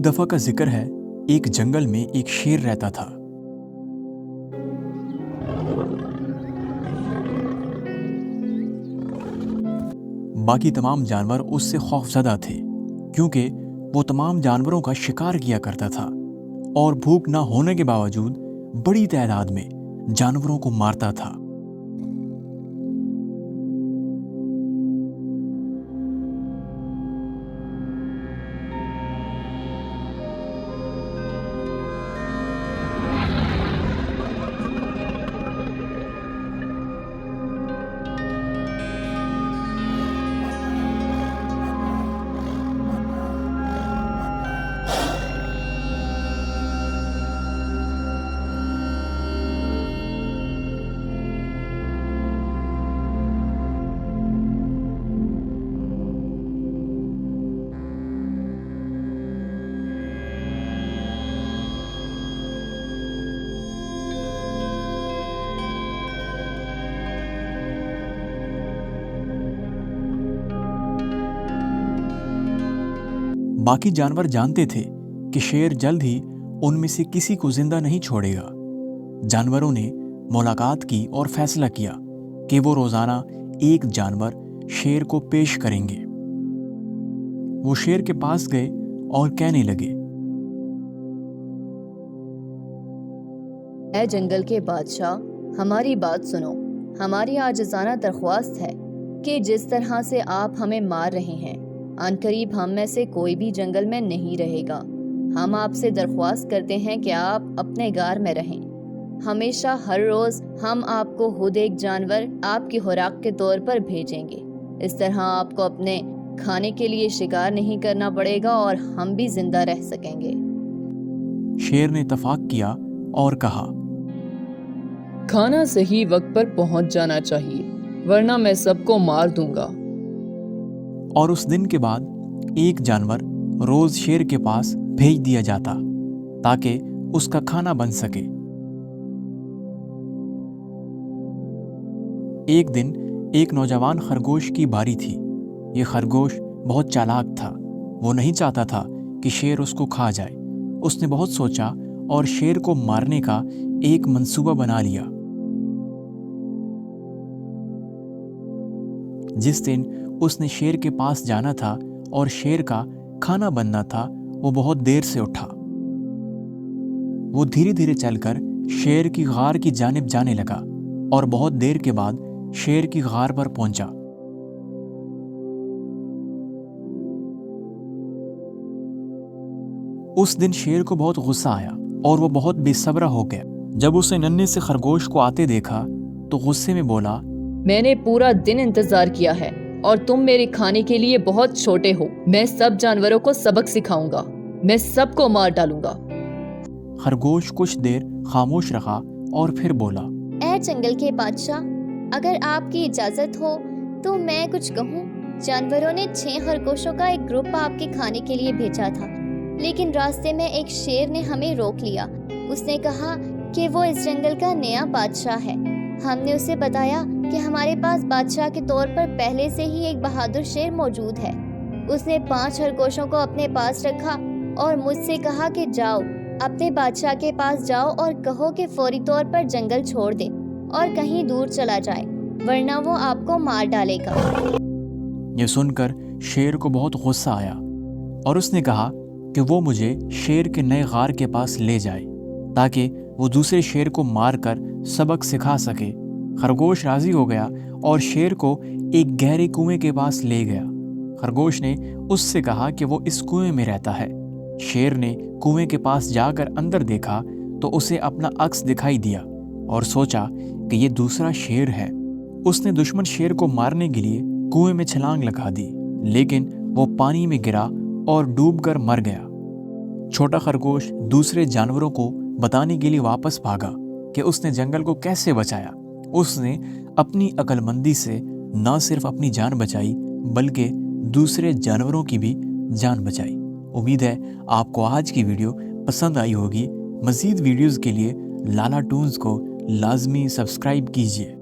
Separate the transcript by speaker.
Speaker 1: ایک دفعہ کا ذکر ہے، ایک جنگل میں ایک شیر رہتا تھا۔ باقی تمام جانور اس سے خوفزدہ تھے، کیونکہ وہ تمام جانوروں کا شکار کیا کرتا تھا اور بھوک نہ ہونے کے باوجود بڑی تعداد میں جانوروں کو مارتا تھا۔ باقی جانور جانتے تھے کہ شیر جلد ہی ان میں سے کسی کو زندہ نہیں چھوڑے گا۔ جانوروں نے ملاقات کی اور فیصلہ کیا کہ وہ روزانہ ایک جانور شیر کو پیش کریں گے۔ وہ شیر کے پاس گئے اور کہنے لگے،
Speaker 2: اے جنگل کے بادشاہ، ہماری بات سنو۔ ہماری عاجزانہ درخواست ہے کہ جس طرح سے آپ ہمیں مار رہے ہیں، ان قریب ہم میں سے کوئی بھی جنگل میں نہیں رہے گا۔ ہم آپ سے درخواست کرتے ہیں کہ آپ اپنے غار میں رہیں۔ ہمیشہ ہر روز ہم آپ کو خود ایک جانور آپ کی خوراک کے طور پر بھیجیں گے۔ اس طرح آپ کو اپنے کھانے کے لیے شکار نہیں کرنا پڑے گا اور ہم بھی زندہ رہ سکیں گے۔
Speaker 1: شیر نے اتفاق کیا اور کہا،
Speaker 3: کھانا صحیح وقت پر پہنچ جانا چاہیے، ورنہ میں سب کو مار دوں گا۔
Speaker 1: اور اس دن کے بعد ایک جانور روز شیر کے پاس بھیج دیا جاتا تاکہ اس کا کھانا بن سکے۔ ایک دن ایک نوجوان خرگوش کی باری تھی۔ یہ خرگوش بہت چالاک تھا۔ وہ نہیں چاہتا تھا کہ شیر اس کو کھا جائے۔ اس نے بہت سوچا اور شیر کو مارنے کا ایک منصوبہ بنا لیا۔ جس دن اس نے شیر کے پاس جانا تھا اور شیر کا کھانا بننا تھا، وہ بہت دیر سے اٹھا۔ وہ دھیرے دھیرے چل کر شیر کی غار کی جانب جانے لگا اور بہت دیر کے بعد شیر کی غار پر پہنچا۔ اس دن شیر کو بہت غصہ آیا اور وہ بہت بے صبر ہو گیا۔ جب اس نے ننھے سے خرگوش کو آتے دیکھا تو غصے میں بولا،
Speaker 2: میں نے پورا دن انتظار کیا ہے اور تم میرے کھانے کے لیے بہت چھوٹے ہو۔ میں سب جانوروں کو سبق سکھاؤں گا، میں سب کو مار ڈالوں گا۔
Speaker 1: خرگوش کچھ دیر خاموش رہا اور پھر بولا،
Speaker 4: اے جنگل کے بادشاہ، اگر آپ کی اجازت ہو تو میں کچھ کہوں۔ جانوروں نے 6 خرگوشوں کا ایک گروپ آپ کے کھانے کے لیے بھیجا تھا، لیکن راستے میں ایک شیر نے ہمیں روک لیا۔ اس نے کہا کہ وہ اس جنگل کا نیا بادشاہ ہے۔ ہم نے اسے بتایا کہ ہمارے پاس بادشاہ کے طور پر پہلے سے ہی ایک بہادر شیر موجود ہے۔ اس نے 5 خرگوشوں کو اپنے پاس رکھا اور مجھ سے کہا کہ جاؤ، اپنے بادشاہ کے پاس جاؤ اور کہو کہ فوری طور پر جنگل چھوڑ دے اور کہیں دور چلا جائے، ورنہ وہ آپ کو مار ڈالے گا۔
Speaker 1: یہ سن کر شیر کو بہت غصہ آیا اور اس نے کہا کہ وہ مجھے شیر کے نئے غار کے پاس لے جائے تاکہ وہ دوسرے شیر کو مار کر سبق سکھا سکے۔ خرگوش راضی ہو گیا اور شیر کو ایک گہرے کنویں کے پاس لے گیا۔ خرگوش نے اس سے کہا کہ وہ اس کنویں میں رہتا ہے۔ شیر نے کنویں کے پاس جا کر اندر دیکھا تو اسے اپنا عکس دکھائی دیا اور سوچا کہ یہ دوسرا شیر ہے۔ اس نے دشمن شیر کو مارنے کے لیے کنویں میں چھلانگ لگا دی، لیکن وہ پانی میں گرا اور ڈوب کر مر گیا۔ چھوٹا خرگوش دوسرے جانوروں کو بتانے کے لیے واپس بھاگا کہ اس نے جنگل کو کیسے بچایا۔ اس نے اپنی عقل مندی سے نہ صرف اپنی جان بچائی بلکہ دوسرے جانوروں کی بھی جان بچائی۔ امید ہے آپ کو آج کی ویڈیو پسند آئی ہوگی۔ مزید ویڈیوز کے لیے لالا ٹونز کو لازمی سبسکرائب کیجیے۔